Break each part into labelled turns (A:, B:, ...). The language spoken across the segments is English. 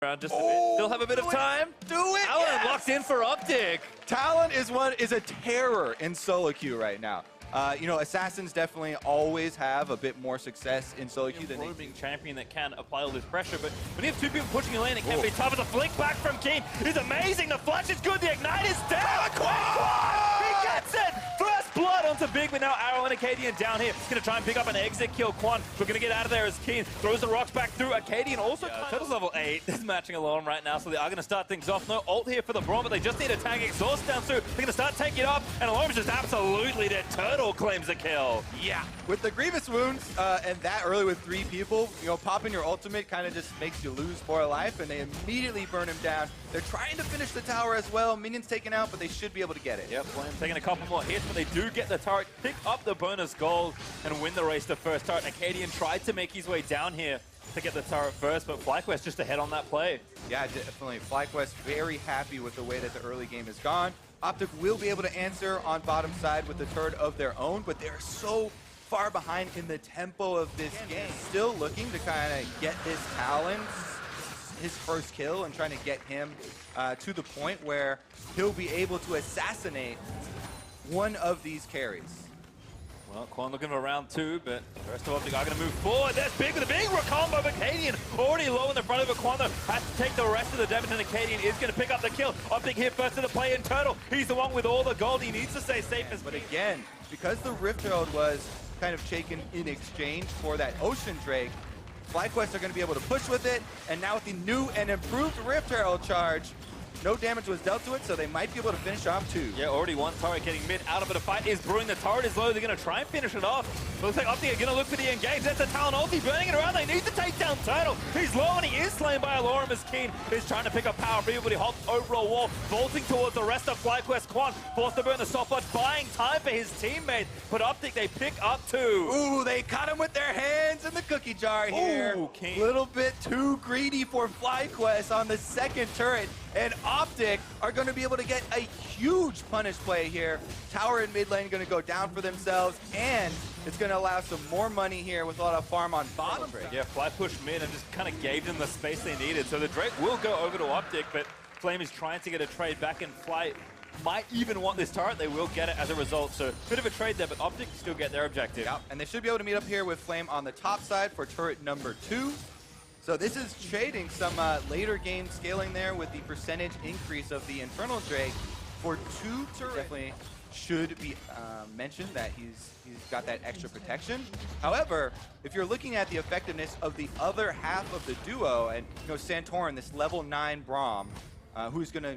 A: Just a bit. Still have a bit of time.
B: Do it!
A: Talon
B: Yes!
A: locked in for Optic.
B: Talon is a terror in solo queue right now. You know, assassins definitely always have a bit more success in solo queue than
A: roaming champion that can apply all this pressure, but when you have two people pushing your lane, it can be tough. The flick back from Keen is amazing. The flash is good. The ignite is down. He gets it. First blood onto Big, but now Arrow and Acadian down here. He's going to try and pick up an exit kill. Quan, we're going to get out of there as Keen throws the rocks back through. Acadian also Turtle's level 8. Is matching Alarm right now, so they are going to start things off. No ult here for the Braum, but they just need a tag exhaust down through. They're going to start taking it up, and Alarm is just absolutely dead. Turtle claims a kill.
B: Yeah, with the Grievous wounds and that early with 3 people, you know, popping your ultimate kind of just makes you lose 4 life, and they immediately burn him down. They're trying to finish the tower as well. Minions taken out, but they should be able to get it.
A: Yep, Flame taking a couple more hits, but they do get the turret, pick up the bonus gold, and win the race to first turret. Acadian tried to make his way down here to get the turret first, but FlyQuest just ahead on that play.
B: Yeah, definitely. FlyQuest very happy with the way that the early game has gone. Optic will be able to answer on bottom side with the turret of their own, but they're so far behind in the tempo of this game. Still looking to kind of get this Talon his first kill and trying to get him to the point where he'll be able to assassinate one of these carries.
A: Well, Quan looking for round 2, but the rest of Optic are going to move forward. That's Big with a big combo. Acadian already low in the front of it. Quan, though, has to take the rest of the damage, and Acadian is going to pick up the kill. Optic here first to the play in Turtle. He's the one with all the gold. He needs to stay safe.
B: But again, because the Rift Herald was kind of taken in exchange for that Ocean Drake, FlyQuest are going to be able to push with it, and now with the new and improved Rift Herald charge, no damage was dealt to it, so they might be able to finish off 2.
A: Yeah, already one turret getting mid out of it. A fight is brewing. The turret is low. They're going to try and finish it off. But looks like Optic are going to look for the engage. That's a Talon ulti burning it around. They need to take down Turtle. He's low and he is slain by Alorum as Keen is trying to pick up power. But he hops over a wall, vaulting towards the rest of FlyQuest. Quan forced to burn the stopwatch, buying time for his teammate. But Optic, they pick up 2.
B: Ooh, they caught him with their hands in the cookie jar here.
A: Ooh, Keen.
B: Little bit too greedy for FlyQuest on the second turret. And Optic are going to be able to get a huge punish play here. Tower in mid lane going to go down for themselves, and it's going to allow some more money here with a lot of farm on bottom.
A: Yeah, Fly pushed mid and just kind of gave them the space they needed. So the Drake will go over to Optic, but Flame is trying to get a trade back, and Fly might even want this turret. They will get it as a result. So bit of a trade there, but Optic still get their objective.
B: Yep, and they should be able to meet up here with Flame on the top side for turret number 2. So this is trading some later game scaling there with the percentage increase of the Infernal Drake for 2 turrets. Definitely should be mentioned that he's got that extra protection. However, if you're looking at the effectiveness of the other half of the duo, and you know Santorin, this level 9 Braum, who's going to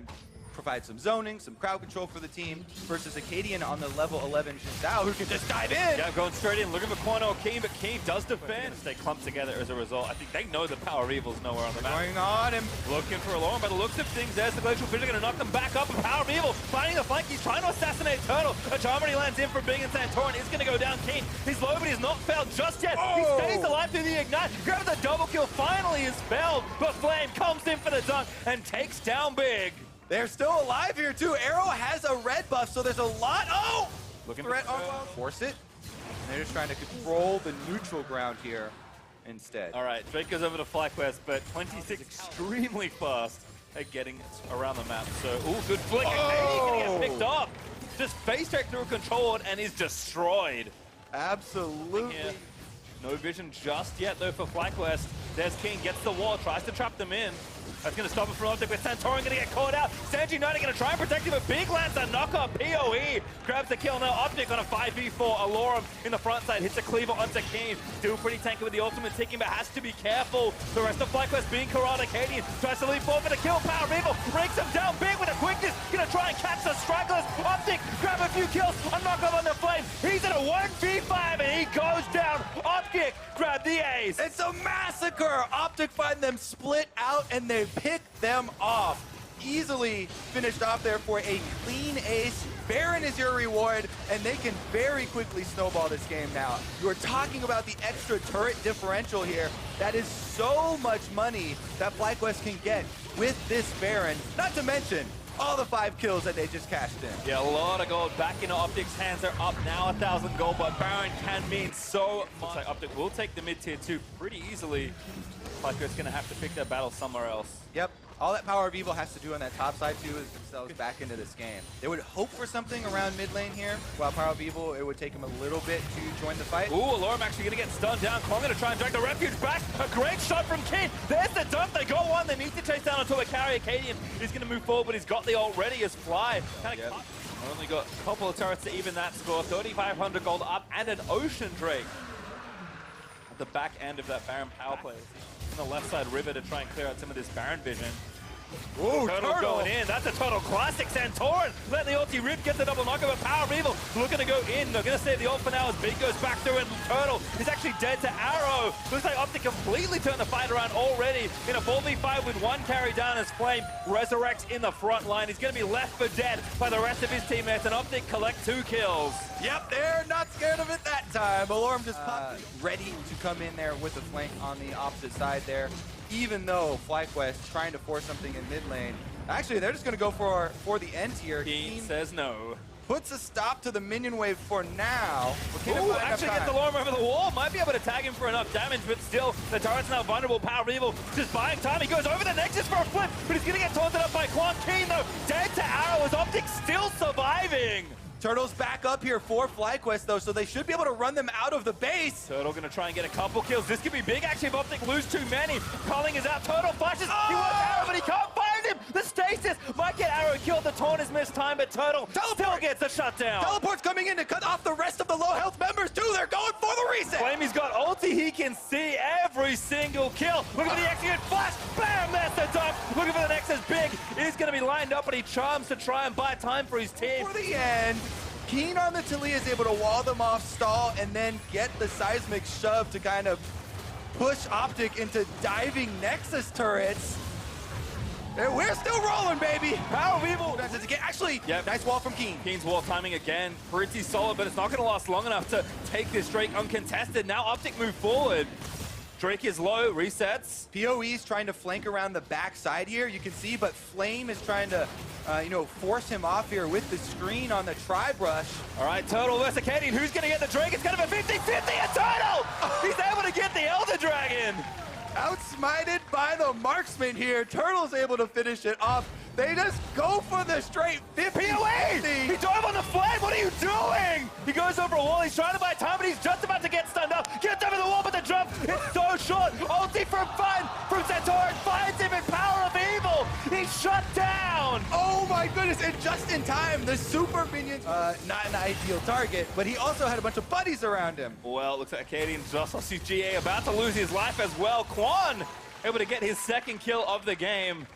B: provide some zoning, some crowd control for the team, versus Acadian on the level 11 Shizao, who can just dive in.
A: Yeah, going straight in, looking for Quano Keen, but Keen does defend. They clump together as a result. I think they know the Power Evil's nowhere on the map.
B: Going on him.
A: Looking for Alarm. By the looks of things, there's the Glacial Fissure going to knock them back up. And Power Evil finding the flank. He's trying to assassinate Turtle. A Charmony lands in for Big, and Santorin is going to go down. Keen, he's low, but he's not failed just yet. He stays alive through the ignite. Grabs the double kill. Finally is failed, but Flame comes in for the dunk and takes down Big.
B: They're still alive here too. Arrow has a red buff, so there's a lot. Oh!
A: Looking
B: threat on force it. And they're just trying to control the neutral ground here instead.
A: All right, Drake goes over to FlyQuest, but 26 extremely fast at getting around the map. So, ooh, good flick. He's gonna get picked up. Just face check through control and is destroyed.
B: Absolutely.
A: Yeah. No vision just yet though for FlyQuest. There's King, gets the wall, tries to trap them in. That's going to stop it from Optic, but Santorin going to get caught out. Sanji Knight going to try and protect him, but Big lands a knock-up. PoE grabs the kill. Now Optic on a 5v4. Alorum in the front side hits a cleaver onto Keen. Still pretty tanky with the ultimate ticking, but has to be careful. The rest of FlyQuest being Karate. Acadian tries to leap forward for the kill. Power Evil breaks him down. Big with a quickness. Going to try and catch the stragglers. Optic grab a few kills. A knock-up on the Flame. He's in a 1v5 and he goes down. Optic grab the ace.
B: It's a massacre. Optic find them split out and they pick them off. Easily finished off there for a clean ace. Baron is your reward, and they can very quickly snowball this game now. You are talking about the extra turret differential here. That is so much money that FlyQuest can get with this Baron. Not to mention, all the 5 kills that they just cashed in.
A: Yeah, a lot of gold back into Optic's hands. They're up now 1,000 gold, but Baron can mean so much. Looks like Optic will take the mid-tier 2 pretty easily. FlyQuest's going to have to pick their battle somewhere else.
B: Yep. All that Power of Evil has to do on that top side, too, is themselves back into this game. They would hope for something around mid lane here, while Power of Evil, it would take them a little bit to join the fight.
A: Ooh, Alorum actually going to get stunned down. Kwon going to try and drag the Refuge back. A great shot from King. There's the dump. They got one. They need to chase down onto a carry. Acadian is going to move forward, but he's got the ult ready as Fly. Only got a couple of turrets to even that score. 3,500 gold up and an Ocean Drake at the back end of that Baron power play. On the left side river to try and clear out some of this Baron vision.
B: Ooh,
A: Turtle going in. That's a total classic. Santorin letting the ulti rip, gets the double knock of a Power of Evil. Looking to go in. They're going to save the ult for now as Big goes back through, and Turtle is actually dead to Arrow. Looks like Optic completely turned the fight around already in a 4v5 with one carry down as Flame resurrects in the front line. He's going to be left for dead by the rest of his teammates, and Optic collect 2 kills.
B: Yep, they're not scared of it that time. Alorum just popped ready to come in there with the flank on the opposite side there. Even though FlyQuest trying to force something in mid lane. Actually, they're just going to go for the end here.
A: Keen says no.
B: Puts a stop to the minion wave for now.
A: Ooh, actually gets the Alorum over the wall. Might be able to tag him for enough damage, but still, the turret's now vulnerable. Power of Evil just buying time. He goes over the Nexus for a flip, but he's going to get taunted up by Kwon. Keen, though, dead to Arrow as Optic still surviving.
B: Turtle's back up here for FlyQuest, though, so they should be able to run them out of the base.
A: Turtle going to try and get a couple kills. This could be big, actually, if Optic lose too many. Culling is out. Turtle flashes.
B: Oh!
A: He wants Arrow, but he can't find him. The stasis might get Arrow killed. The taunt is missed time, but Turtle still gets the shutdown.
B: Teleport's coming in to cut off the rest of the low health members, too. They're going for the reset.
A: Flamey's got ulti. He can see every single kill. Look at the execute flash. Bam, that's the dump. Looking for the Nexus. Big is going to be lined up, but he charms to try and buy time for his team.
B: For the end. Keen on the Talia is able to wall them off, stall, and then get the seismic shove to kind of push Optic into diving Nexus turrets. And we're still rolling, baby. Power of Evil. Actually, nice wall from Keen.
A: Keen's wall timing again, pretty solid, but it's not going to last long enough to take this Drake uncontested. Now Optic move forward. Drake is low, resets.
B: PoE's trying to flank around the backside here, you can see, but Flame is trying to, force him off here with the screen on the tri-brush.
A: All right, Turtle versus Acadian. Who's going to get the Drake? It's going to be 50-50, a Turtle! He's able to get the Elder Dragon!
B: Outsmited by the marksman here. Turtle's able to finish it off. They just go for the straight 50.
A: PoE! He dove on the flag. What are you doing? He goes over a wall. He's trying to buy time, but he's just about to get stunned up. Gets over the wall, but the jump is so short. Ulti from Fun from Santorin finds him in Power of Evil. He's shut down.
B: Oh my goodness, and just in time, the super minion's not an ideal target, but he also had a bunch of buddies around him.
A: Well, looks like Acadian just lost his GA, about to lose his life as well. Kwon able to get his second kill of the game.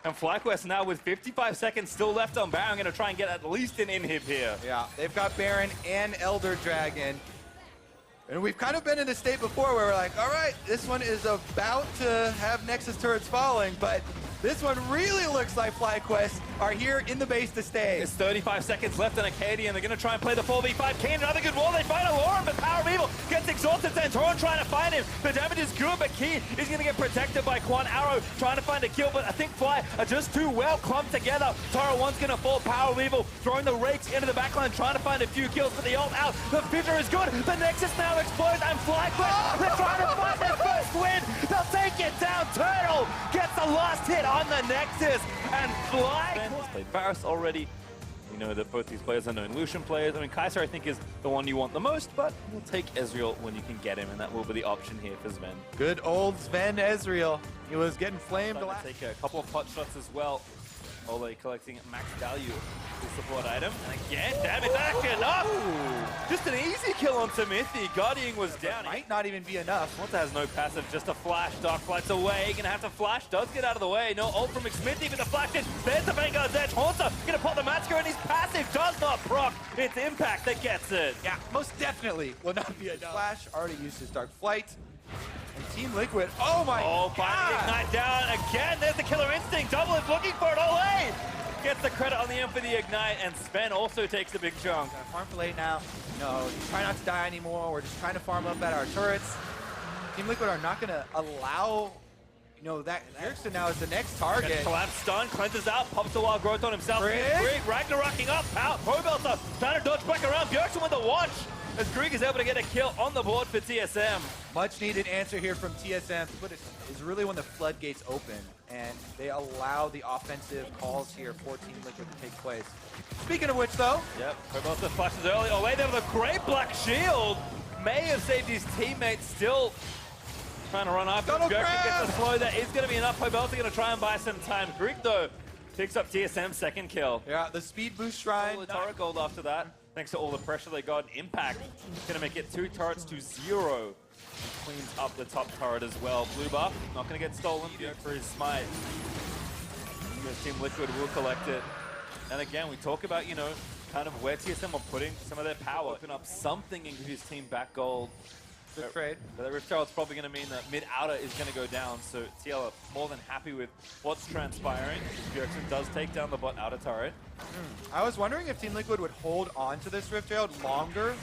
A: And FlyQuest now with 55 seconds still left on Baron, going to try and get at least an inhib here.
B: Yeah, they've got Baron and Elder Dragon. And we've kind of been in a state before where we're like, all right, this one is about to have Nexus turrets falling, but this one really looks like FlyQuest are here in the base to stay.
A: There's 35 seconds left on Acadian. They're going to try and play the 4v5. Kane, another good wall. They find Alorum, but Power of Evil gets exhausted. Santorin trying to find him. The damage is good, but Keen is going to get protected by Kwon. Arrow trying to find a kill, but I think Fly are just too well clumped together. Tara 1's going to fall. Power of Evil throwing the rakes into the backline, trying to find a few kills, but the ult out. The Fissure is good. The Nexus now explodes, and FlyQuest, they're trying to find their first win. They'll take it down. Turtle gets the last hit on the Nexus, and FlyQuest has played Varus already. We know that both these players are known Lucian players. I mean, Kaiser, I think, is the one you want the most, but we'll take Ezreal when you can get him, and that will be the option here for Sven.
B: Good old Sven Ezreal. He was getting flamed a lot.
A: Take a couple of pot shots as well. Ole collecting max value to support item. And again, damn it, that's enough! Just an easy kill on Timothy. Guardian was down.
B: Might not even be enough.
A: Monta has no passive, just a flash. Dark flights away. Gonna have to flash. Does get out of the way. No ult from McSmithy, but the flash in. There's the Vanguard's edge. Haunter gonna pop the Matsker, and his passive does not proc. It's Impact that gets it.
B: Yeah, most definitely will not be enough. Flash already used his Dark Flight. And Team Liquid, oh my god!
A: Finally Ignite down again. There's the Killer Instinct. Double is looking for it. Ole gets the credit on the end for the Ignite, and Sven also takes a big chunk.
B: Gotta farm for late now. No, try not to die anymore. We're just trying to farm up at our turrets. Team Liquid are not gonna allow, you know, that Erickson now is the next target.
A: Collapse stun, cleanses out, pops the wild growth on himself.
B: Grig
A: Ragnaroking up, Pobelter trying to dodge back around. Bjergsen with the watch as Grig is able to get a kill on the board for TSM.
B: Much needed answer here from TSM, but it's really when the floodgates open and they allow the offensive calls here for Team Liquid to take place. Speaking of which, though.
A: Yep, Pobelter flashes early. Oh, wait, there with a great black shield. May have saved his teammates, still trying to run up. Bjergsen gets a slow. That is going to be enough. Pobelter going to try and buy some time. Grig, though, picks up TSM's second kill.
B: Yeah, the speed boost shrine.
A: The turret gold after that, thanks to all the pressure they got. Impact going to make it 2 turrets to 0. Cleans up the top turret as well. Blue buff, not going to get stolen for his smite. Because Team Liquid will collect it. And again, we talk about, you know, kind of where TSM are putting some of their power. Open up something and give his team back gold.
B: Good trade.
A: But that Rift Herald's probably going to mean that mid-outer is going to go down, so TL are more than happy with what's transpiring. Bjergsen does take down the bot outer turret.
B: I was wondering if Team Liquid would hold on to this Rift Herald longer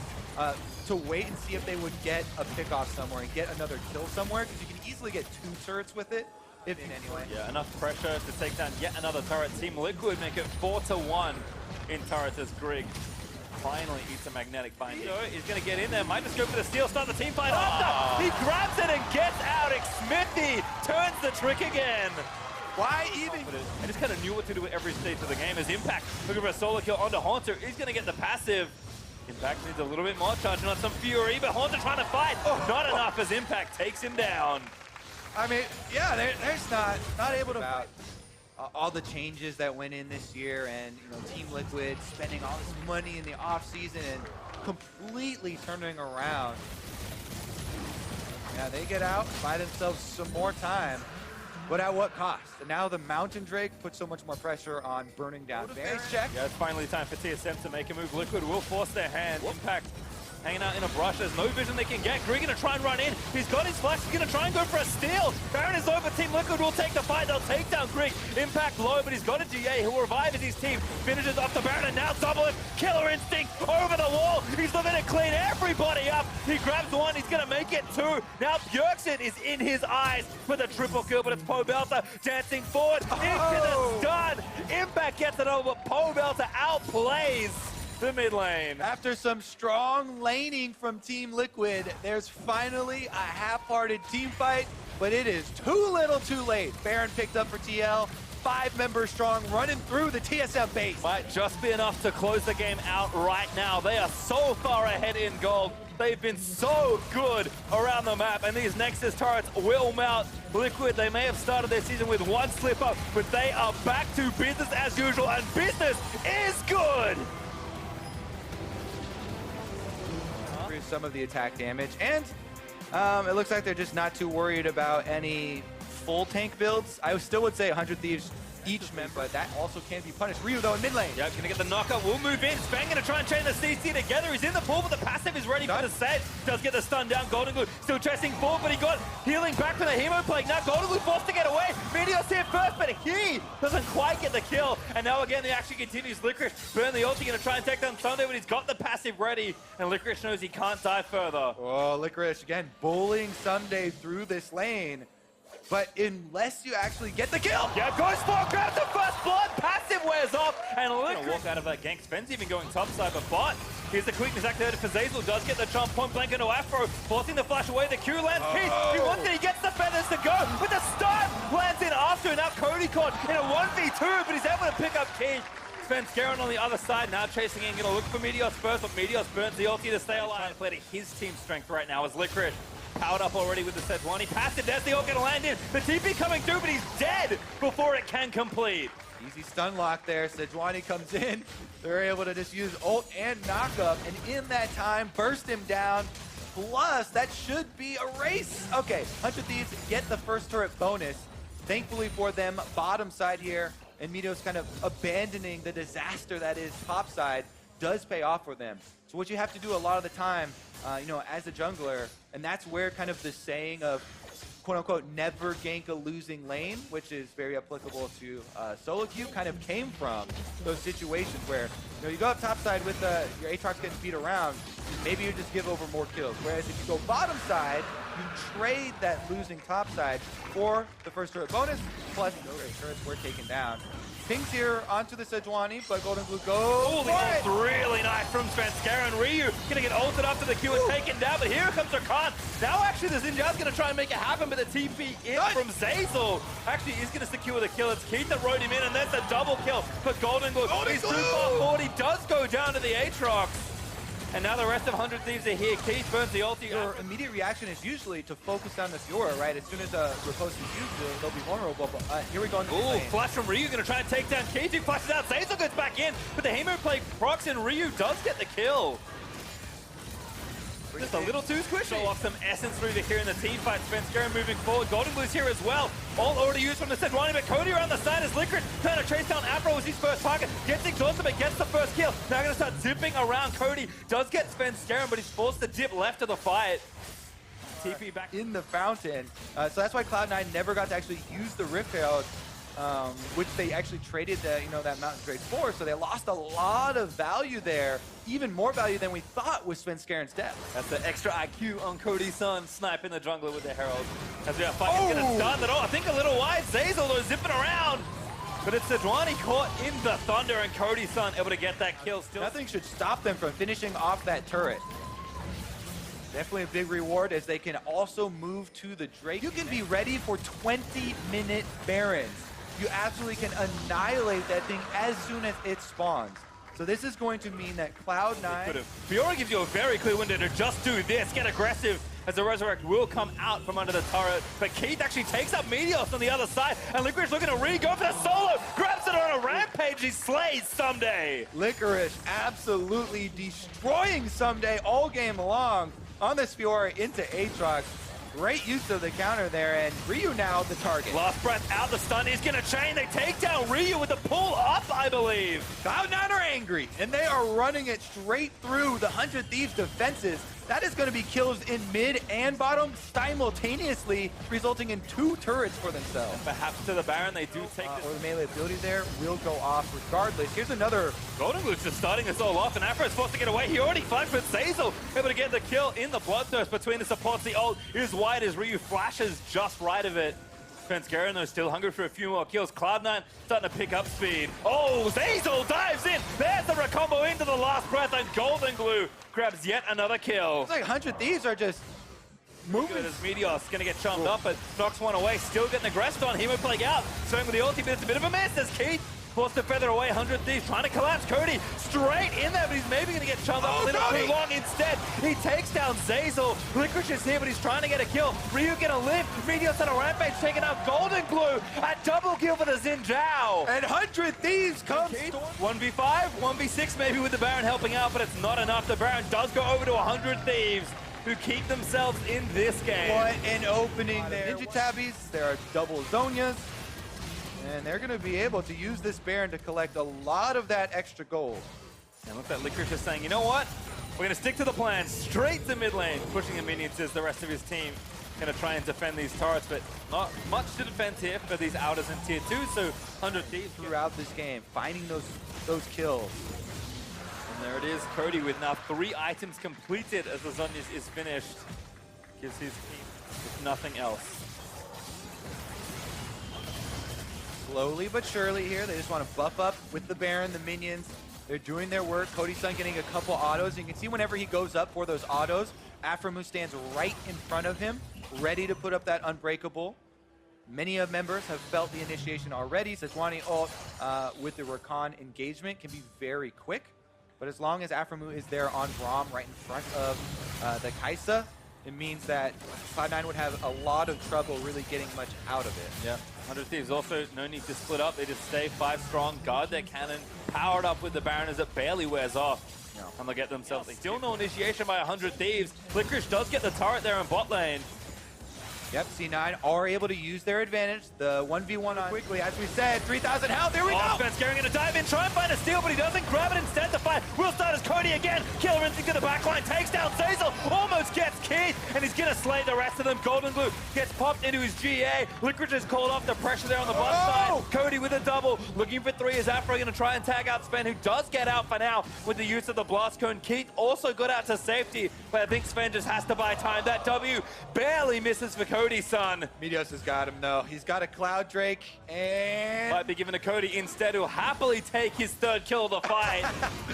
B: to wait and see if they would get a pick off somewhere and get another kill somewhere, because you can easily get 2 turrets with it, if in any way.
A: Yeah, enough pressure to take down yet another turret. Team Liquid make it 4-1 in turrets as Grig finally eats a magnetic binding. He's going to get in there, might just go for the steal, start the team fight after. He grabs it and gets out. Smithy turns the trick again.
B: Why even?
A: I just kind of knew what to do at every stage of the game as Impact looking for a solo kill onto Haunter. He's going to get the passive. Impact needs a little bit more charging on some Fury, but Haunter trying to fight. Not enough as Impact takes him down.
B: I mean, yeah, there's not able to. All the changes that went in this year, and you know, Team Liquid spending all this money in the off season and completely turning around. Yeah, they get out, buy themselves some more time, but at what cost? And now the Mountain Drake puts so much more pressure on burning down Baron. Check.
A: Yeah, it's finally time for TSM to make a move. Liquid will force their hand. Impact hanging out in a brush. There's no vision they can get. Grig gonna try and run in. He's got his flash. He's gonna try and go for a steal. Baron is over. Team Liquid will take the fight. They'll take down Grig. Impact low, but he's got a GA. He'll revive as his team finishes off the Baron, and now double it. Killer instinct over the wall. He's looking to clean everybody up. He grabs one. He's gonna make it 2. Now Bjergsen is in his eyes for the triple kill, but it's Pobelter dancing forward into the stun. Impact gets it over. Pobelter outplays the mid lane.
B: After some strong laning from Team Liquid, there's finally a half-hearted team fight, but it is too little too late. Baron picked up for TL, 5 members strong, running through the TSM base.
A: Might just be enough to close the game out right now. They are so far ahead in gold. They've been so good around the map, and these Nexus turrets will mount. Liquid, they may have started their season with 1 slip-up, but they are back to business as usual, and business is good.
B: Some of the attack damage, and it looks like they're just not too worried about any full tank builds. I still would say 100 Thieves each member, but that also can be punished. Ryu, though, in mid lane.
A: Yep, gonna get the knockup. We'll move in. Sven gonna try and chain the CC together. He's in the pool, but the passive is ready for the set. Does get the stun down. Golden Glue still chasing forward, but he got healing back from the Hemo Plague. Now Golden Glue forced to get away. Meteor's here first, but he doesn't quite get the kill. And now again, the action continues. Licorice burn the ulti, gonna try and take down Sunday, but he's got the passive ready. And Licorice knows he can't die further.
B: Oh, Licorice, again, bullying Sunday through this lane. But unless you actually get the kill.
A: Yeah, goes for it, grabs the first blood, passive wears off, and Licorice walk out of that gank. Sven's even going topside, but bot. Here's the quickness activated for Zazel, does get the chomp, point blank into Afro, forcing the flash away, the Q lands, he wants it, he gets the feathers to go, but the stun lands in after, and now Cody caught in a 1v2, but he's able to pick up Key. Sven Scaron on the other side, now chasing in, gonna look for Meteos first, but Meteos burns the ulti to stay alive. Play to his team strength right now as Licorice. Powered up already with the Sejuani. Passive, there's the ult gonna land in. The TP coming through, but he's dead before it can complete.
B: Easy stun lock there. Sejuani comes in. They're able to just use ult and knockup, and in that time, burst him down. Plus, that should be a race. Okay, 100 Thieves get the first turret bonus. Thankfully for them, bottom side here, and Meteos kind of abandoning the disaster that is top side does pay off for them. So what you have to do a lot of the time, you know, as a jungler, and that's where kind of the saying of quote-unquote never gank a losing lane, which is very applicable to solo queue, kind of came from those situations where You know, you go up top side with your Aatrox getting beat around, maybe you just give over more kills. Whereas if you go bottom side, you trade that losing top side for the first turret bonus, plus turrets were taken down. Pings here onto the Sejuani, but Golden Glue goes for it.
A: Really nice from Svenskeren. Ryu gonna get ulted after the Q and taken down, but here comes Rakan. Now actually the Zinja's gonna try and make it happen, but the TP in from Zeyzal actually is gonna secure the kill. It's Keith that rode him in, and that's a double kill for Golden Glue. He's too far forward. He does go down to the Aatrox. And now the rest of 100 Thieves are here. Keith burns the ulti.
B: Your immediate reaction is usually to focus down the Fiora, right? As soon as riposte is used, they'll be vulnerable. But here we go.
A: Ooh, flash from Ryu, gonna try and take down Keith. He flashes out. Zeyzal goes back in, but the Hemo play procs, and Ryu does get the kill. Just a little too squishy. Show off some essence through the here in the team fight. Svenskeren moving forward. Golden Glue's here as well. All already used from the Sejuani, but Cody around the side is Licorice trying to chase down Afro as his first target. Gets exhausted, but gets the first kill. Now gonna start zipping around. Cody does get Svenskeren, but he's forced to dip left of the fight. TP back
B: in the fountain. So that's why Cloud9 never got to actually use the Rift Herald, which they actually traded that Mountain Drake for. So they lost a lot of value there, even more value than we thought with Svenskeren's death.
A: That's the extra IQ on Cody's son, sniping the jungler with the Herald. As we are fighting, gonna stun that. Oh, I think a little wide. Zeyzal though zipping around. But it's Sejuani caught in the thunder, and Cody's son able to get that kill. Still,
B: nothing should stop them from finishing off that turret. Definitely a big reward as they can also move to the Drake. You can be ready for 20-minute Barons. You absolutely can annihilate that thing as soon as it spawns. So this is going to mean that Cloud9...
A: Fiora gives you a very clear window to just do this, get aggressive, as the Resurrect will come out from under the turret. But Keith actually takes up Meteos on the other side, and Licorice looking to go for the solo, grabs it on a rampage, he slays Someday.
B: Licorice absolutely destroying Someday all game long on this Fiora into Aatrox. Great use of the counter there, and Ryu now the target.
A: Last breath out, the stun is gonna chain. They take down Ryu with the pull up, I believe.
B: Cloud9 are angry, and they are running it straight through the 100 Thieves defenses. That is going to be kills in mid and bottom simultaneously, resulting in 2 turrets for themselves.
A: And perhaps to the Baron, they do take this.
B: Or the melee ability there will go off regardless. Here's another.
A: Golden Glue's just starting this all off, and Afro's forced to get away. He already flanked with Zeyzal, able to get the kill in the Bloodthirst between the supports. The ult is wide as Ryu flashes just right of it. Svenskeren though still hungry for a few more kills. Cloud9 starting to pick up speed. Oh, Zeyzal dives in. There's the recombo into the last breath, and Golden Glue grabs yet another kill.
B: It's like 100 Thieves are just moving.
A: Good as Meteos gonna get chummed up, but knocks one away. Still getting aggressed on. Hemo playing out. Swing with the ulti, but it's a bit of a miss as Keith forced to feather away 100 Thieves, trying to collapse. Cody straight in there, but he's maybe going to get chummed up a little too long. Instead, he takes down Zeyzal. Licorice is here, but he's trying to get a kill. Ryu gonna live. Meteos on a rampage, taking out Golden Glue. A double kill for the Xin Zhao.
B: And 100 Thieves comes.
A: 1v5, 1v6 maybe with the Baron helping out, but it's not enough. The Baron does go over to 100 Thieves, who keep themselves in this game.
B: What an opening there. Ninja Tabbies, there are double Zonias. And they're going to be able to use this Baron to collect a lot of that extra gold.
A: And look, that Licorice is saying, you know what? We're going to stick to the plan. Straight to mid lane. Pushing the minions as the rest of his team going to try and defend these turrets. But not much to defend here for these outers in tier 2. So 100 Thieves
B: throughout this game, finding those kills.
A: And there it is. Cody with now 3 items completed as the Zonias is finished. Gives his team with nothing else.
B: Slowly but surely here, they just want to buff up with the Baron, the minions. They're doing their work. Cody's son getting a couple autos. You can see whenever he goes up for those autos, Aphromoo stands right in front of him, ready to put up that unbreakable. Many of members have felt the initiation already. Sejuani ult with the Rakan engagement can be very quick, but as long as Aphromoo is there on Braum right in front of the Kai'Sa, it means that Cloud9 would have a lot of trouble really getting much out of it.
A: Yeah, 100 Thieves also no need to split up. They just stay 5 strong, guard their cannon, powered up with the Baron as it barely wears off.
B: Yeah.
A: And they'll get themselves still no initiation by 100 Thieves. Licorice does get the turret there in bot lane.
B: Yep, C9 are able to use their advantage. The 1v1 on quickly, as we said, 3,000 health, there we go!
A: Svenskeren gonna dive in, try and find a steal, but he doesn't grab it instead. The fight will start as Cody again. Killer instinct to the backline, takes down Zeyzal, almost gets Keith, and he's gonna slay the rest of them. Golden Glue gets popped into his GA. Licorice is called off the pressure there on the bot side. Cody Cody with a double, looking for 3 as Afro going to try and tag out Sven, who does get out for now with the use of the blast cone. Keith also got out to safety, but I think Sven just has to buy time. That W barely misses for Cody, son.
B: Meteos has got him, though. He's got a Cloud Drake, and...
A: Might be given to Cody instead, who'll happily take his 3rd kill of the fight.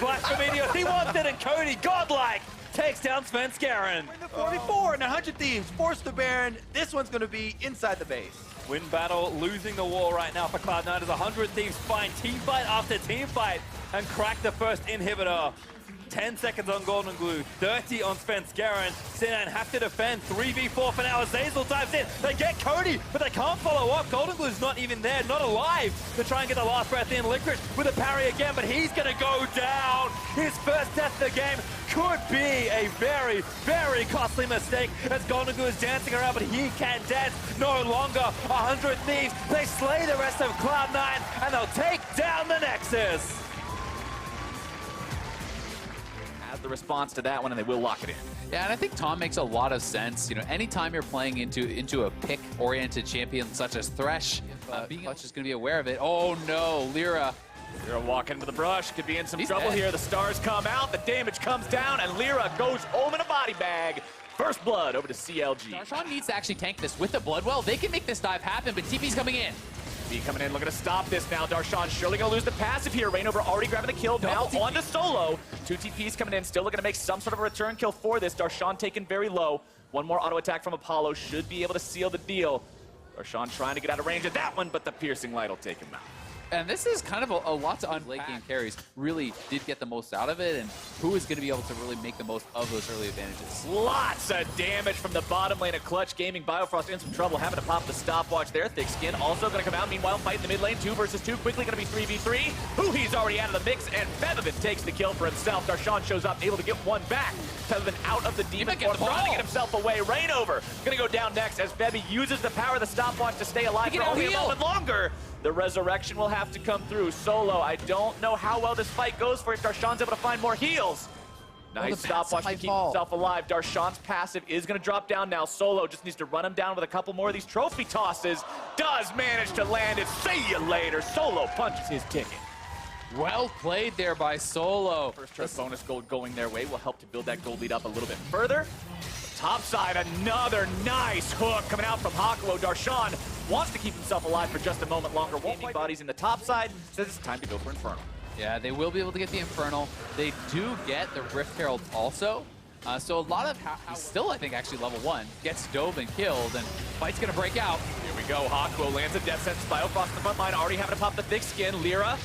A: But for Meteos, he wants it, and Cody, godlike, takes down Sven Skaren.
B: 44 and 100 Thieves force the Baron. This one's going to be inside the base.
A: Win battle, losing the war right now for Cloud9 as 100 Thieves find team fight after team fight and crack the first inhibitor. 10 seconds on Golden Glue, 30 on Sven Skaren. C9 have to defend, 3v4 for now as Zazel dives in. They get Cody, but they can't follow up. Golden Glue's not even there, not alive to try and get the last breath in. Licorice with a parry again, but he's gonna go down. His first death of the game could be a very, very costly mistake as Golden Glue is dancing around, but he can't dance no longer. 100 Thieves, they slay the rest of Cloud9, and they'll take down the Nexus.
C: The response to that one, and they will lock it in.
D: Yeah, and I think Tom makes a lot of sense. You know, anytime you're playing into a pick-oriented champion such as Thresh, Clutch is going to be aware of it. Oh no, Lyra.
C: Lyra walking into the brush, could be in some trouble here. The stars come out, the damage comes down, and Lyra goes home in a body bag. First blood over to CLG.
D: Darshan needs to actually tank this with the Bloodwell. They can make this dive happen, but TP's coming in.
C: B coming in, looking to stop this now. Darshan surely gonna lose the passive here. Rainover already grabbing the kill, now on to Solo. 2 TPs coming in, still looking to make some sort of a return kill for this. Darshan taken very low. One more auto attack from Apollo should be able to seal the deal. Darshan trying to get out of range of that one, but the piercing light will take him out.
D: And this is kind of a lot to unpack. Late game carries really did get the most out of it, and who is going to be able to really make the most of those early advantages?
C: Lots of damage from the bottom lane of Clutch Gaming. Biofrost in some trouble, having to pop the stopwatch there. Thick Skin also going to come out. Meanwhile, fight in the mid lane, 2 versus 2. Quickly going to be 3v3. He's already out of the mix, and Featherman takes the kill for himself. Darshan shows up, able to get one back. Featherman out of the demon form, trying to get himself away. Rainover going to go down next as Febby uses the power of the stopwatch to stay alive for only a moment longer. The resurrection will have to come through. Solo, I don't know how well this fight goes for if Darshan's able to find more heals. Nice stopwatch to keep himself alive. Darshan's passive is going to drop down now. Solo just needs to run him down with a couple more of these trophy tosses. Does manage to land it. See you later. Solo punches his ticket.
D: Well played there by Solo.
C: First turret bonus gold going their way will help to build that gold lead up a little bit further. Top side, another nice hook coming out from Hakuo. Darshan wants to keep himself alive for just a moment longer. Gaming bodies in the top side, says it's time to go for Infernal.
D: Yeah, they will be able to get the Infernal. They do get the Rift Herald also. So a lot of how still, I think, actually level 1 gets dove and killed, and fight's gonna break out.
C: Here we go. Hakuo lands a death sentence. Biofrost in the front line, already having to pop the Thick Skin. Lyra.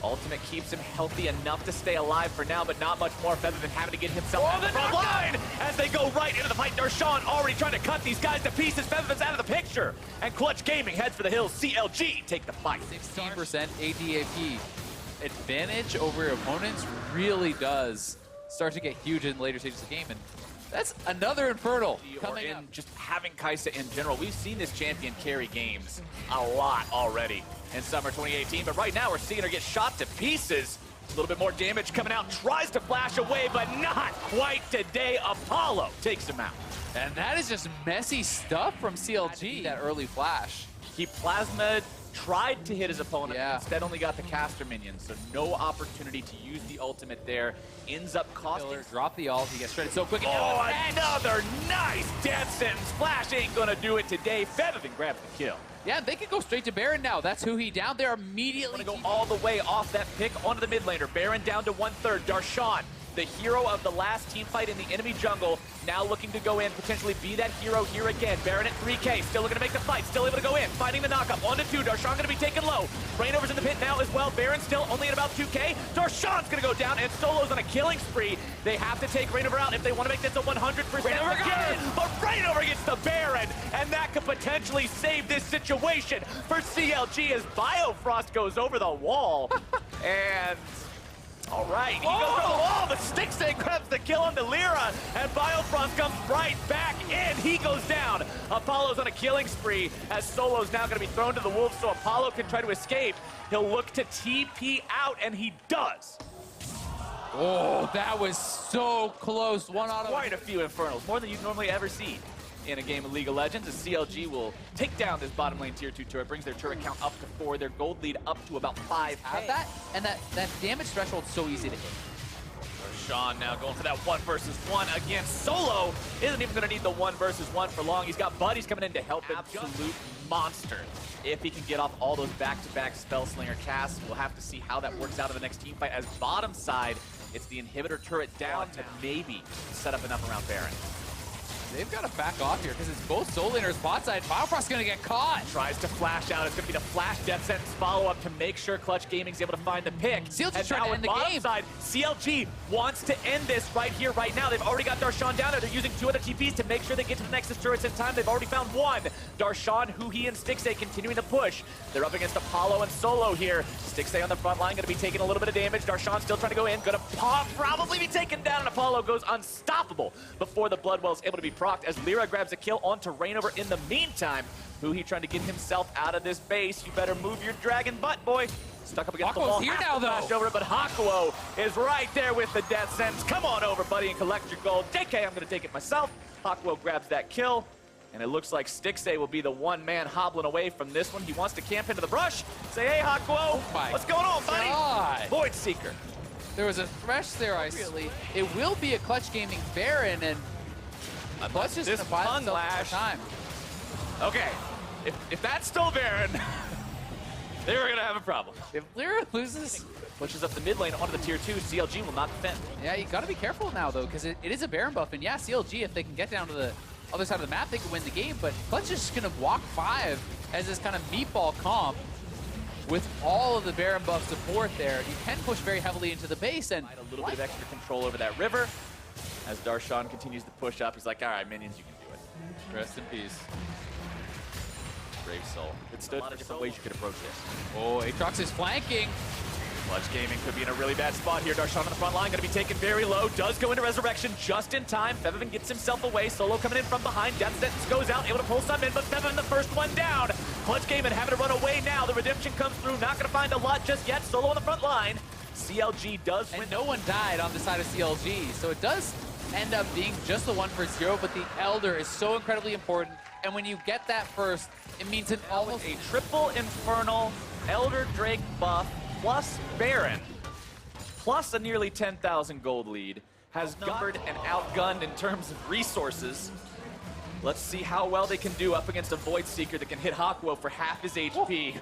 C: Ultimate keeps him healthy enough to stay alive for now, but not much more. Featherman having to get himself out of the front line as they go right into the fight. Darshan already trying to cut these guys to pieces. Featherman's out of the picture, and Clutch Gaming heads for the hills. CLG take the fight.
D: 16% ADAP advantage over your opponents really does start to get huge in later stages of the game, and that's another Infernal coming in.
C: Just having Kai'Sa in general, we've seen this champion carry games a lot already in summer 2018, but right now we're seeing her get shot to pieces. A little bit more damage coming out, tries to flash away, but not quite today. Apollo takes him out.
D: And that is just messy stuff from CLG, that early flash.
C: He plasma tried to hit his opponent, instead only got the caster minion, so no opportunity to use the ultimate there. Ends up costing.
D: Drop the ult, he gets shredded so quick.
C: Oh, another nice death sentence. Flash ain't gonna do it today. Featherman grabs the kill.
D: Yeah, they can go straight to Baron now. That's who he down there immediately.
C: Gonna go all the way off that pick onto the mid laner. Baron down to 1/3. Darshan, the hero of the last team fight in the enemy jungle, now looking to go in, potentially be that hero here again. Baron at 3K, still looking to make the fight, still able to go in, fighting the knockup, 1-2. Darshan gonna be taken low. Rainover's in the pit now as well. Baron still only at about 2K. Darshan's gonna go down, and Solo's on a killing spree. They have to take Rainover out if they want to make this a 100% again. But Rainover gets the Baron, and that could potentially save this situation for CLG as Biofrost goes over the wall. And all right, he goes for the wall. The stick stake grabs the kill onto Lyra, and Biofrost comes right back in. He goes down. Apollo's on a killing spree as Solo's now going to be thrown to the wolves so Apollo can try to escape. He'll look to TP out, and he does.
D: Oh, that was so close. One out of
C: quite a few Infernals, more than you'd normally ever see. in a game of League of Legends, as CLG will take down this bottom lane tier 2 turret, brings their turret count up to 4, their gold lead up to about 5K.
D: Have that, and that damage threshold's so easy to hit.
C: Sean now going for that 1 versus 1 against Solo. Isn't even going to need the 1 versus 1 for long. He's got buddies coming in to help him. Absolute monster. If he can get off all those back-to-back Spellslinger casts, we'll have to see how that works out in the next team fight. As bottom side, it's the inhibitor turret down to maybe set up enough around Baron.
D: They've got to back off here because it's both soul laners bot side. Firefrost's going to get caught.
C: Tries to flash out. It's going to be the flash death sentence follow-up to make sure Clutch Gaming's able to find the pick.
D: CLG's trying to end the game.
C: Side, CLG wants to end this right here, right now. They've already got Darshan down there. They're using 2 other TPs to make sure they get to the Nexus turrets in time. They've already found 1. Darshan, Huhi, and Stixay continuing to push. They're up against Apollo and Solo here. Stixay on the front line, going to be taking a little bit of damage. Darshan still trying to go in. Going to probably be taken down, and Apollo goes unstoppable before the Bloodwell's able to be procced as Lyra grabs a kill onto Reignover in the meantime. Huhi trying to get himself out of this base. You better move your dragon butt, boy. Stuck up against the wall.
D: Here now, though.
C: Flash over, but Hakuo is right there with the death sentence. Come on over, buddy, and collect your gold. JK, I'm going to take it myself. Hakuo grabs that kill, and it looks like Stixay will be the one man hobbling away from this one. He wants to camp into the brush. Say, hey, Hakuo, what's going on, buddy?
D: God.
C: Void Seeker.
D: There was a thresh there, I see. It will be a Clutch Gaming Baron, and Clutch just going to buy themselves more time.
C: Okay, if that's still Baron, they're going to have a problem.
D: If Lyra loses...
C: Pushes up the mid lane onto the tier 2, CLG will not defend.
D: Yeah, you got to be careful now, though, because it is a Baron buff, and yeah, CLG, if they can get down to the other side of the map, they can win the game, but Clutch is just going to walk 5 as this kind of meatball comp with all of the Baron buff support there. You can push very heavily into the base, and
C: a little bit of extra control over that river. As Darshan continues to push up, he's like, all right, minions, you can do it.
D: Rest in peace.
C: Brave soul. It stood for different ways you could approach this.
D: Oh, Aatrox is flanking.
C: Clutch Gaming could be in a really bad spot here. Darshan on the front line, going to be taken very low. Does go into Resurrection just in time. Febiven gets himself away. Solo coming in from behind. Death Sentence goes out, able to pull some in, but Febiven the first one down. Clutch Gaming having to run away now. The redemption comes through. Not going to find a lot just yet. Solo on the front line. CLG does win.
D: And no one died on the side of CLG, so it does end up being just the 1 for 0, but the Elder is so incredibly important. And when you get that first, it means an almost
C: a triple Infernal Elder Drake buff plus Baron, plus a nearly 10,000 gold lead, has numbered and outgunned in terms of resources. Let's see how well they can do up against a Void Seeker that can hit Hakuo for half his HP.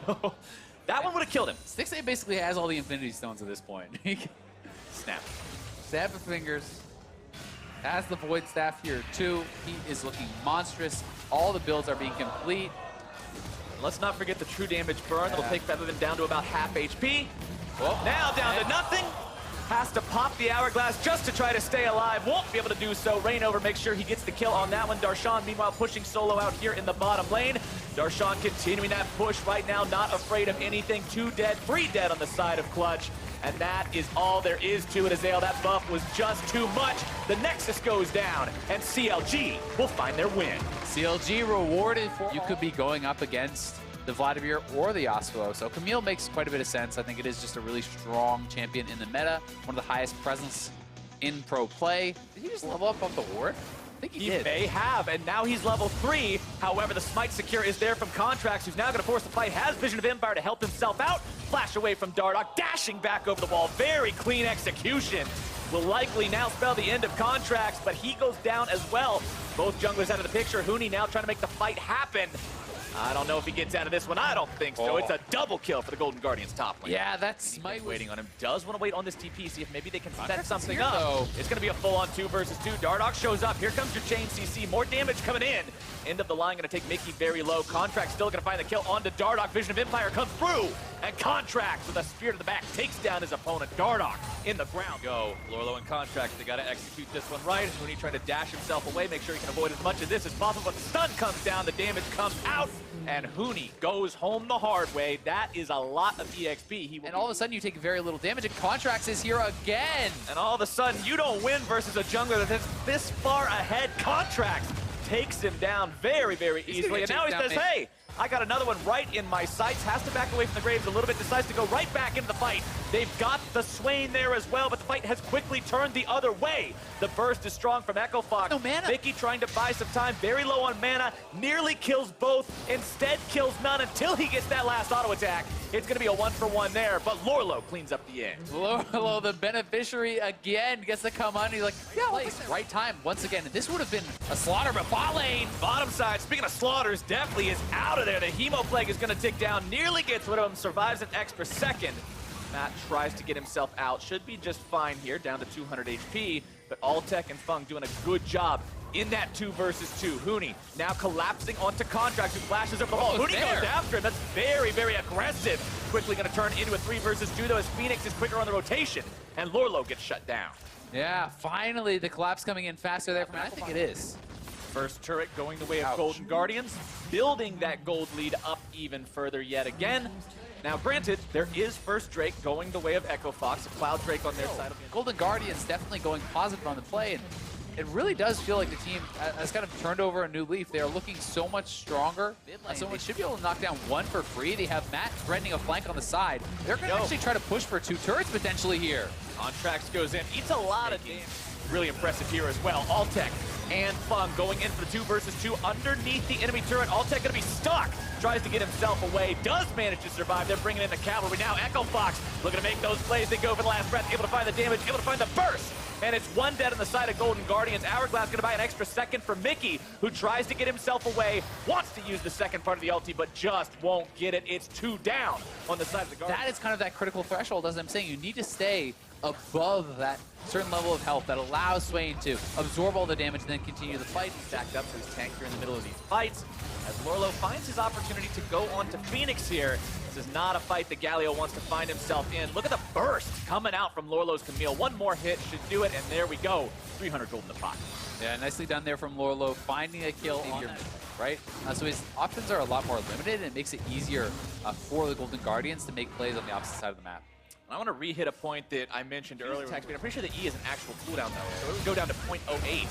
C: That one would have killed him.
D: Stixay basically has all the Infinity Stones at this point.
C: Snap.
D: Snap of fingers. Has the Void Staff here too. He is looking monstrous. All the builds are being complete.
C: Let's not forget the true damage burn. That'll take Featherman down to about half HP.
D: Whoa.
C: Now down to nothing. Has to pop the hourglass just to try to stay alive. Won't be able to do so. Reignover makes sure he gets the kill on that one. Darshan, meanwhile, pushing Solo out here in the bottom lane. Darshan continuing that push right now, not afraid of anything. 2 dead, 3 dead on the side of Clutch. And that is all there is to it, Azale. That buff was just too much. The Nexus goes down, and CLG will find their win.
D: CLG rewarded for... You could be going up against the Vladimir or the Yasuo. So Camille makes quite a bit of sense. I think it is just a really strong champion in the meta. One of the highest presence in pro play. Did he just level up off the ward? I think he did.
C: May have, and now he's level 3. However, the Smite Secure is there from Contracts, who's now going to force the fight. Has Vision of Empire to help himself out. Flash away from Dardoch, dashing back over the wall. Very clean execution. Will likely now spell the end of Contracts, but he goes down as well. Both junglers out of the picture. Huni now trying to make the fight happen. I don't know if he gets out of this one. I don't think so. It's a double kill for the Golden Guardians top lane.
D: Yeah, that's Smite
C: waiting on him. Does want to wait on this TP, see if maybe they can set something
D: here,
C: up.
D: though.
C: It's going to be a full-on 2 versus 2. Dardoch shows up. Here comes your chain CC. More damage coming in. End of the line going to take Mickey very low. Contract still going to find the kill onto Dardoch. Vision of Empire comes through. And Contract with a spear to the back takes down his opponent. Dardoch in the ground. Go. Lorlo and Contract. They got to execute this one right. Mooney trying to dash himself away. Make sure he can avoid as much of this as possible. But the stun comes down. The damage comes out. And Huni goes home the hard way. That is a lot of EXP.
D: And all of a sudden you take very little damage, and Contracts is here again.
C: And all of a sudden you don't win versus a jungler that's this far ahead. Contracts takes him down very, very easily. And now he says, hey, I got another one right in my sights. Has to back away from the Graves a little bit. Decides to go right back into the fight. They've got the Swain there as well, but the fight has quickly turned the other way. The burst is strong from Echo Fox.
D: No mana.
C: Mickey trying to buy some time. Very low on mana. Nearly kills both. Instead kills none until he gets that last auto attack. It's going to be a 1-for-1 there, but Lorlo cleans up the end.
D: Lorlo, the beneficiary again, gets to come on. He's like, yeah, right time. Once again, this would have been a slaughter, but bot lane.
C: Bottom side, speaking of slaughters, definitely is out of there. The Hemo Plague is going to tick down, nearly gets rid of him, survives an extra second. Matt tries to get himself out. Should be just fine here, down to 200 HP, but Alltech and Fung doing a good job in that 2 versus 2. Huni now collapsing onto Contracts, who flashes over the wall. Huni goes after him. That's very, very aggressive. Quickly going to turn into a 3 versus 2, though, as Phoenix is quicker on the rotation, and Lorlo gets shut down.
D: Yeah, finally the collapse coming in faster there from I think it is.
C: First turret going the way of Golden Guardians, building that gold lead up even further yet again. Now, granted, there is first Drake going the way of Echo Fox, a Cloud Drake on their side.
D: Golden Guardians definitely going positive on the play, and it really does feel like the team has kind of turned over a new leaf. They are looking so much stronger. So they should be able to knock down 1 for free. They have Matt threatening a flank on the side. They're going to actually try to push for 2 turrets potentially here.
C: Contracts goes in, eats a lot of damage. Really impressive here as well. Alltech and Fung going in for the 2 versus 2 underneath the enemy turret. Alltech going to be stuck. Tries to get himself away. Does manage to survive. They're bringing in the cavalry now. Echo Fox looking to make those plays. They go for the last breath. Able to find the damage. Able to find the burst. And it's 1 dead on the side of Golden Guardians. Hourglass going to buy an extra second for Mickey, who tries to get himself away. Wants to use the second part of the ulti, but just won't get it. It's 2 down on the side of the Guardians.
D: That is kind of that critical threshold, as I'm saying. You need to stay above that certain level of health that allows Swain to absorb all the damage and then continue the fight. He's backed up, so he's tanked here in the middle of these fights.
C: As Lorlo finds his opportunity to go on to Phoenix here. This is not a fight that Galio wants to find himself in. Look at the burst coming out from Lorlo's Camille. 1 more hit should do it, and there we go. 300 gold in the pot.
D: Yeah, nicely done there from Lorlo, finding a kill on that, right? So his options are a lot more limited, and it makes it easier for the Golden Guardians to make plays on the opposite side of the map.
C: I want to re-hit a point that I mentioned earlier. I'm pretty sure the E is an actual cooldown, though, so it would go down to 0.08.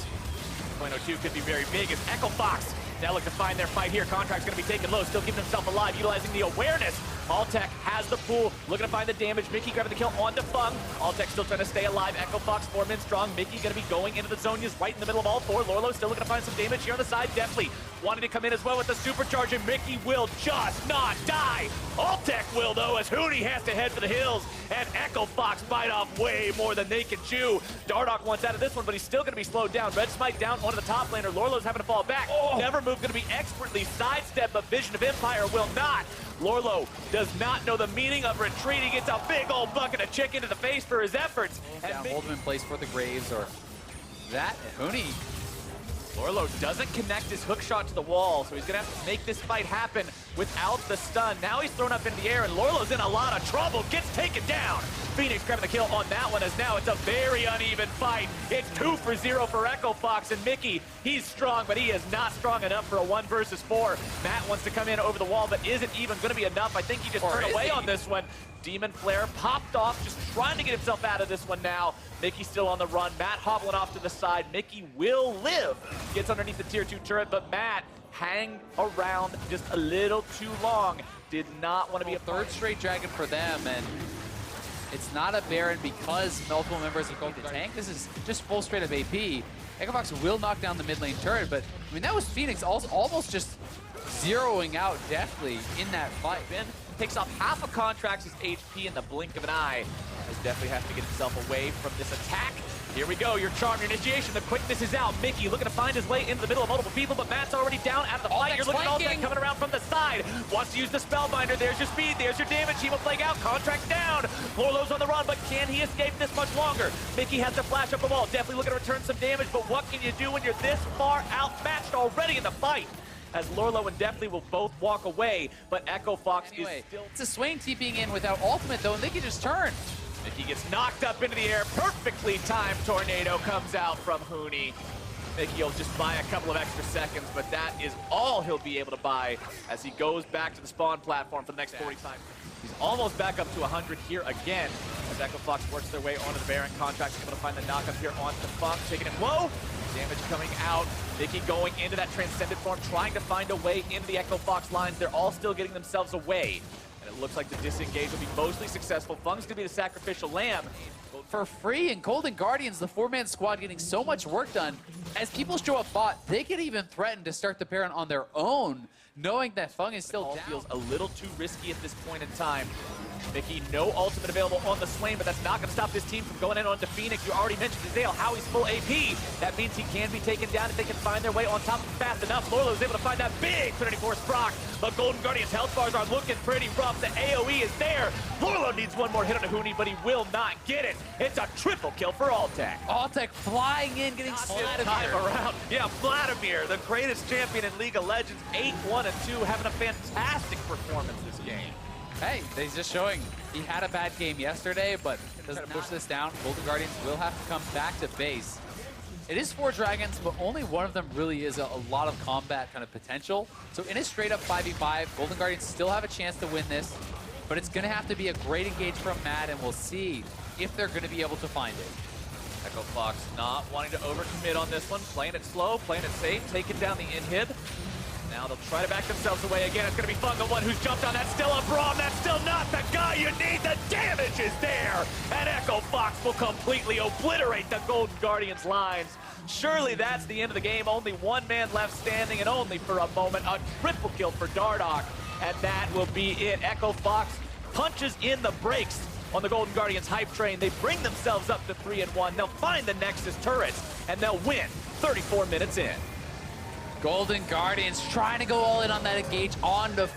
C: 0.02 could be very big as Echo Fox now look to find their fight here. Contract's going to be taken low, still keeping himself alive, utilizing the awareness. Alltech has the pool, looking to find the damage. Mickey grabbing the kill onto Fung. Alltech still trying to stay alive. Echo Fox 4 men strong. Mickey going to be going into the Zonias right in the middle of all 4. Lorlo still looking to find some damage here on the side. Definitely wanting to come in as well with the supercharge, and Mickey will just not die. Alltech will, though, as Huni has to head for the hills, and Echo Fox bite off way more than they can chew. Dardoch wants out of this one, but he's still going to be slowed down. Red Smite down onto the top laner. Lorlo's having to fall back. Never Move going to be expertly sidestepped, but Vision of Empire will not. Lorlo does not know the meaning of retreat. He gets a big old bucket of chicken to the face for his efforts.
D: Hold him in place for the Graves or that. Huni.
C: Lorlo doesn't connect his hook shot to the wall, so he's going to have to make this fight happen without the stun. Now he's thrown up into the air, and Lorlo's in a lot of trouble. Gets taken down. Phoenix grabbing the kill on that one, as now it's a very uneven fight. It's 2 for 0 for Echo Fox, and Mickey, he's strong, but he is not strong enough for a 1 versus 4. Matt wants to come in over the wall, but isn't even going to be enough. I think he just turned away on this one. Demon Flare popped off, just trying to get himself out of this one now. Mickey still on the run. Matt hobbling off to the side. Mickey will live. Gets underneath the tier 2 turret, but Matt hang around just a little too long. Did not want to be a
D: 3rd straight dragon for them, and it's not a Baron because multiple members of Golden tank. This is just full straight up AP. Echo Fox will knock down the mid lane turret, but I mean that was Phoenix almost just zeroing out deftly in that fight.
C: Ben takes off half of Contracts' HP in the blink of an eye. As definitely has to get himself away from this attack. Here we go, your charm, your initiation, the quickness is out. Mickey looking to find his way into the middle of multiple people, but Matt's already down out of the fight. You're looking at Alltech coming around from the side. Wants to use the Spellbinder. There's your speed, there's your damage. He will Plague out, Contract down. Lorlo's on the run, but can he escape this much longer? Mickey has to flash up the wall. Definitely looking to return some damage, but what can you do when you're this far outmatched already in the fight? As Lorlo and Deftly will both walk away, but Echo Fox is still...
D: It's a Swain TPing in without ultimate, though, and they can just turn.
C: Mickey gets knocked up into the air. Perfectly timed tornado comes out from Huni. Mickey will just buy a couple of extra seconds, but that is all he'll be able to buy as he goes back to the spawn platform for the next 45. He's almost back up to 100 here again as Echo Fox works their way onto the Baron contract. Able to find the knockup here onto the Funk, taking him low. Damage coming out. Mickey going into that Transcendent form, trying to find a way into the Echo Fox lines. They're all still getting themselves away. And it looks like the disengage will be mostly successful. Funk's gonna be the sacrificial lamb.
D: For free, and Golden Guardians, the four-man squad, getting so much work done. As people show up bot, they can even threaten to start the Baron on their own, knowing that Fung is still down.
C: Feels a little too risky at this point in time. Mickey, no ultimate available on the Swain, but that's not going to stop this team from going in onto Phoenix. You already mentioned Zale, how he's full AP. That means he can be taken down if they can find their way on top of him fast enough. Lorlo is able to find that big Trinity Force proc, but Golden Guardian's health bars are looking pretty rough. The AoE is there. Lorlo needs one more hit on a Huni, but he will not get it. It's a triple kill for Altec.
D: Altec flying in, getting
C: Time around. Yeah, Vladimir, the greatest champion in League of Legends, 8-1-2, having a fantastic performance this game.
D: Hey, he's just showing he had a bad game yesterday, but doesn't push this down. Golden Guardians will have to come back to base. It is 4 dragons, but only one of them really is a lot of combat kind of potential. So in a straight-up 5v5, Golden Guardians still have a chance to win this, but it's going to have to be a great engage from Matt, and we'll see if they're going to be able to find it.
C: Echo Fox not wanting to overcommit on this one, playing it slow, playing it safe, taking down the inhib. Now they'll try to back themselves away again. It's going to be Fung, the one who's jumped on. That's still a Braum. That's still not the guy you need. The damage is there. And Echo Fox will completely obliterate the Golden Guardians lines. Surely that's the end of the game. Only one man left standing, and only for a moment. A triple kill for Dardoch. And that will be it. Echo Fox punches in the brakes on the Golden Guardians hype train. They bring themselves up to 3-1. They'll find the Nexus turrets, and they'll win 34 minutes in.
D: Golden Guardians trying to go all in on that engage on the